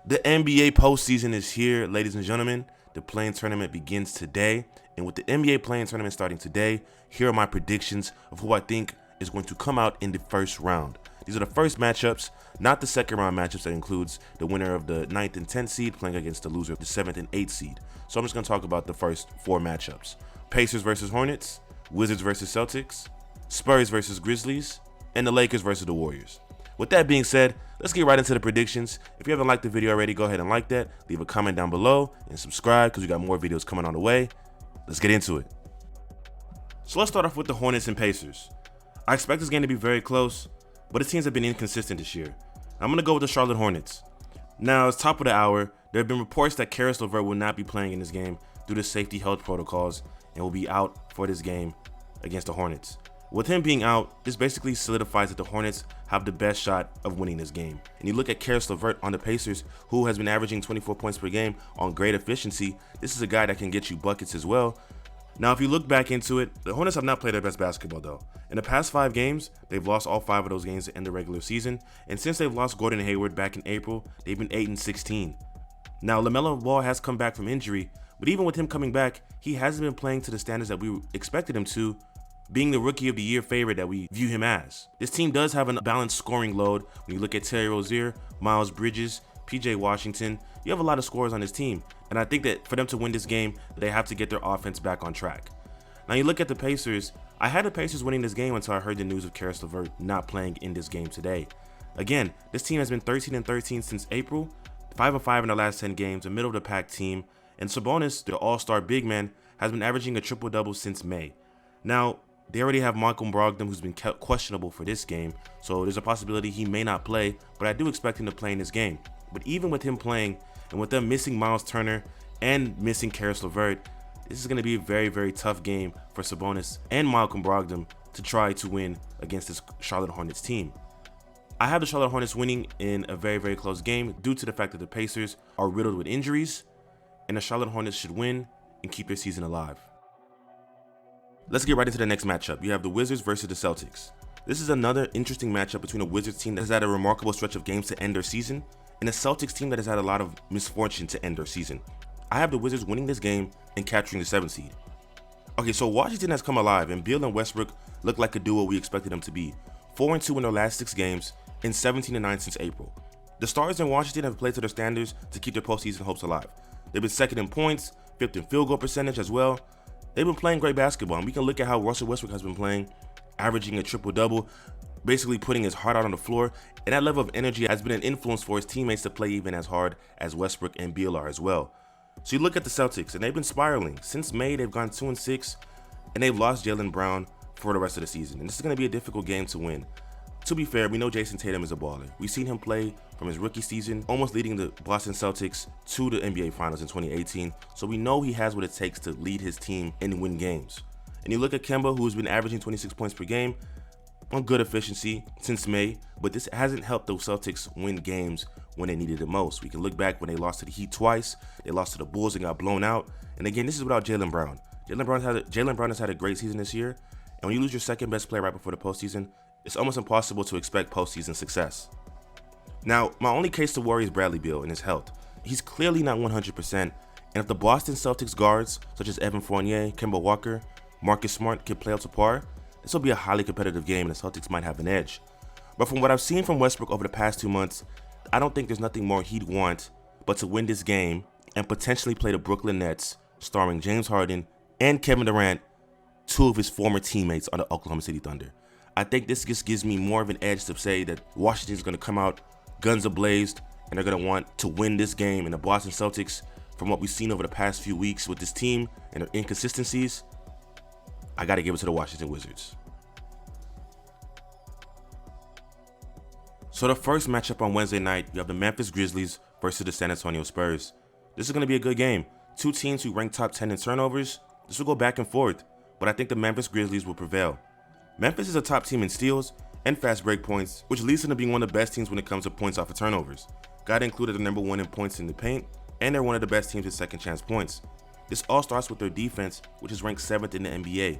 The NBA postseason is here, ladies and gentlemen. The play-in tournament begins today, and with the NBA play-in tournament starting today, here are my predictions of who I think is going to come out in the first round. These are the first matchups, not the second round matchups that includes the winner of the 9th and 10th seed playing against the loser of the 7th and 8th seed. So I'm just going to talk about the first 4 matchups. Pacers versus Hornets, Wizards versus Celtics, Spurs versus Grizzlies, and the Lakers versus the Warriors. With that being said, let's get right into the predictions. If you haven't liked the video already, go ahead and like that, leave a comment down below, and subscribe because we got more videos coming on the way. Let's get into it. So let's start off with the Hornets and Pacers. I expect this game to be very close, but the teams have been inconsistent this year. I'm going to go with the Charlotte Hornets. Now, it's top of the hour. There have been reports that Caris LeVert will not be playing in this game due to safety health protocols and will be out for this game against the Hornets. With him being out, this basically solidifies that the Hornets have the best shot of winning this game. And you look at Caris LeVert on the Pacers, who has been averaging 24 points per game on great efficiency. This is a guy that can get you buckets as well. Now, if you look back into it, the Hornets have not played their best basketball though. In the past 5 games, they've lost all 5 of those games in the regular season. And since they've lost Gordon Hayward back in April, they've been 8-16. Now, LaMelo Ball has come back from injury, but even with him coming back, he hasn't been playing to the standards that we expected him to, being the Rookie of the Year favorite that we view him as. This team does have a balanced scoring load. When you look at Terry Rozier, Miles Bridges, PJ Washington, you have a lot of scorers on this team. And I think that for them to win this game, they have to get their offense back on track. Now you look at the Pacers. I had the Pacers winning this game until I heard the news of Caris LeVert not playing in this game today. Again, this team has been 13-13 since April, 5-5 in the last 10 games, a middle of the pack team. And Sabonis, the all-star big man, has been averaging a triple-double since May. Now, they already have Malcolm Brogdon, who's been kept questionable for this game, so there's a possibility he may not play, but I do expect him to play in this game. But even with him playing, and with them missing Miles Turner and missing Caris LeVert, this is going to be a very, very tough game for Sabonis and Malcolm Brogdon to try to win against this Charlotte Hornets team. I have the Charlotte Hornets winning in a very, very close game due to the fact that the Pacers are riddled with injuries, and the Charlotte Hornets should win and keep their season alive. Let's get right into the next matchup. You have the Wizards versus the Celtics. This is another interesting matchup between a Wizards team that has had a remarkable stretch of games to end their season and a Celtics team that has had a lot of misfortune to end their season. I have the Wizards winning this game and capturing the 7th seed. Okay, so Washington has come alive and Beal and Westbrook look like a duo we expected them to be. 4-2 in their last 6 games and 17-9 since April. The Stars in Washington have played to their standards to keep their postseason hopes alive. They've been 2nd in points, 5th in field goal percentage as well. They've been playing great basketball, and we can look at how Russell Westbrook has been playing, averaging a triple-double, basically putting his heart out on the floor, and that level of energy has been an influence for his teammates to play even as hard as Westbrook and Beal are as well. So you look at the Celtics, and they've been spiraling. Since May, they've gone 2-6, and they've lost Jaylen Brown for the rest of the season, and this is going to be a difficult game to win. To be fair, we know Jason Tatum is a baller. We've seen him play from his rookie season, almost leading the Boston Celtics to the NBA Finals in 2018, so we know he has what it takes to lead his team and win games. And you look at Kemba, who's been averaging 26 points per game on good efficiency since May, but this hasn't helped the Celtics win games when they needed it most. We can look back when they lost to the Heat twice, they lost to the Bulls and got blown out, and again, this is without Jaylen Brown. Jaylen Brown has had a great season this year, and when you lose your second best player right before the postseason, it's almost impossible to expect postseason success. Now, my only case to worry is Bradley Beal and his health. He's clearly not 100%, and if the Boston Celtics guards, such as Evan Fournier, Kemba Walker, Marcus Smart, can play up to par, this will be a highly competitive game and the Celtics might have an edge. But from what I've seen from Westbrook over the past 2 months, I don't think there's nothing more he'd want but to win this game and potentially play the Brooklyn Nets, starring James Harden and Kevin Durant, 2 of his former teammates on the Oklahoma City Thunder. I think this just gives me more of an edge to say that Washington's going to come out guns ablazed and they're going to want to win this game. And the Boston Celtics, from what we've seen over the past few weeks with this team and their inconsistencies, I got to give it to the Washington Wizards. So the first matchup on Wednesday night, you have the Memphis Grizzlies versus the San Antonio Spurs. This is going to be a good game. 2 teams who rank top 10 in turnovers. This will go back and forth, but I think the Memphis Grizzlies will prevail. Memphis is a top team in steals and fast break points, which leads them to being one of the best teams when it comes to points off of turnovers. Got included the #1 in points in the paint, and they're one of the best teams with second chance points. This all starts with their defense, which is ranked 7th in the NBA.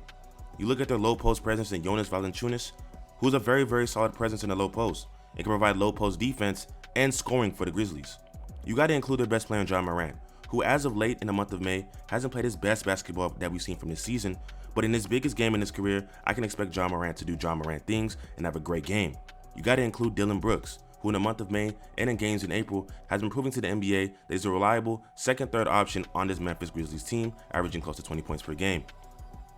You look at their low post presence in Jonas Valanciunas, who's a very, very solid presence in the low post and can provide low post defense and scoring for the Grizzlies. You got to include their best player in Ja Morant, who as of late in the month of May hasn't played his best basketball that we've seen from this season, but in his biggest game in his career, I can expect Ja Morant to do Ja Morant things and have a great game. You got to include Dillon Brooks, who in the month of May and in games in April has been proving to the NBA that he's a reliable second-third option on this Memphis Grizzlies team, averaging close to 20 points per game.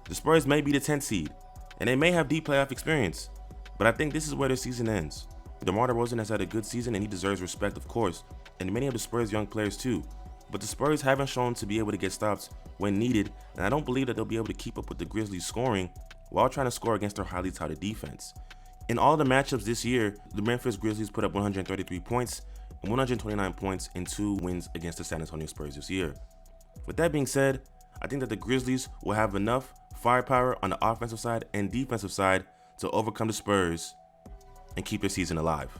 The Spurs may be the 10th seed, and they may have deep playoff experience, but I think this is where their season ends. DeMar DeRozan has had a good season and he deserves respect, of course, and many of the Spurs' young players too, but the Spurs haven't shown to be able to get stops when needed, and I don't believe that they'll be able to keep up with the Grizzlies' scoring while trying to score against their highly touted defense. In all the matchups this year, the Memphis Grizzlies put up 133 points and 129 points in 2 wins against the San Antonio Spurs this year. With that being said, I think that the Grizzlies will have enough firepower on the offensive side and defensive side to overcome the Spurs and keep their season alive.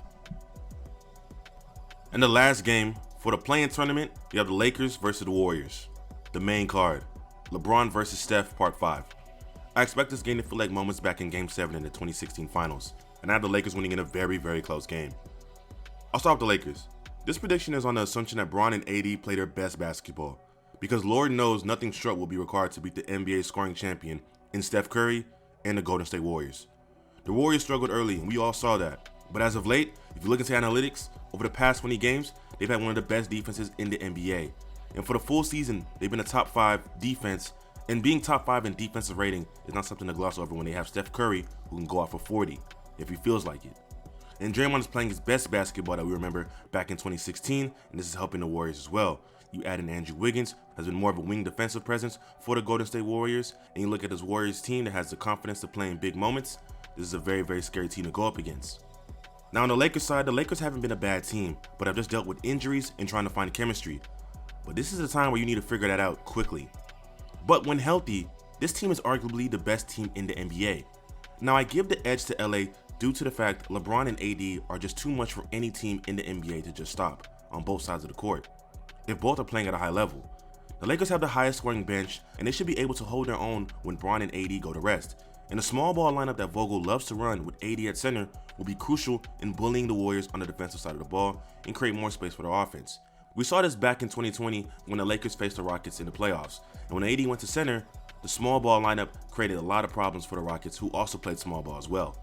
In the last game for the play-in tournament, you have the Lakers versus the Warriors. The main card, LeBron versus Steph, Part 5. I expect this game to feel like moments back in Game 7 in the 2016 Finals, and I have the Lakers winning in a very, very close game. I'll start with the Lakers. This prediction is on the assumption that Bron and AD play their best basketball, because Lord knows nothing short will be required to beat the NBA scoring champion in Steph Curry and the Golden State Warriors. The Warriors struggled early, and we all saw that, but as of late, if you look into analytics, over the past 20 games, they've had one of the best defenses in the NBA, and for the full season, they've been a top 5 defense. And being top 5 in defensive rating is not something to gloss over when they have Steph Curry, who can go out for 40 if he feels like it. And Draymond is playing his best basketball that we remember back in 2016, and this is helping the Warriors as well. You add in Andrew Wiggins, has been more of a wing defensive presence for the Golden State Warriors, and you look at this Warriors team that has the confidence to play in big moments. This is a very, very scary team to go up against. Now on the Lakers side, the Lakers haven't been a bad team, but have just dealt with injuries and trying to find chemistry. But this is a time where you need to figure that out quickly. But when healthy, this team is arguably the best team in the NBA. Now I give the edge to LA due to the fact LeBron and AD are just too much for any team in the NBA to just stop on both sides of the court, if both are playing at a high level. The Lakers have the highest scoring bench, and they should be able to hold their own when Bron and AD go to rest. And the small ball lineup that Vogel loves to run with AD at center will be crucial in bullying the Warriors on the defensive side of the ball and create more space for their offense. We saw this back in 2020 when the Lakers faced the Rockets in the playoffs, and when AD went to center, the small ball lineup created a lot of problems for the Rockets, who also played small ball as well.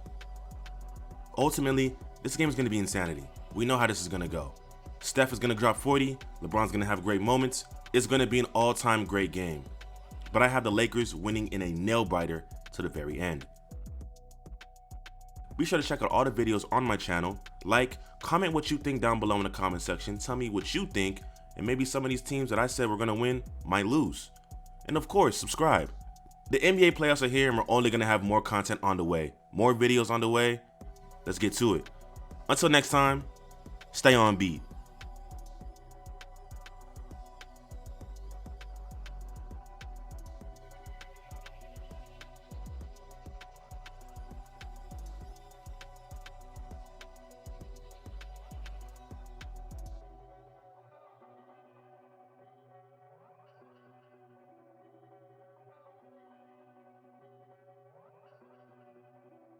Ultimately, this game is going to be insanity. We know how this is going to go. Steph is going to drop 40, LeBron's going to have great moments. It's going to be an all-time great game. But I have the Lakers winning in a nail-biter to the very end. Be sure to check out all the videos on my channel. Like, comment what you think down below in the comment section. Tell me what you think, and maybe some of these teams that I said were going to win might lose. And of course, subscribe. The NBA playoffs are here, and we're only going to have more content on the way. More videos on the way. Let's get to it. Until next time, stay on beat.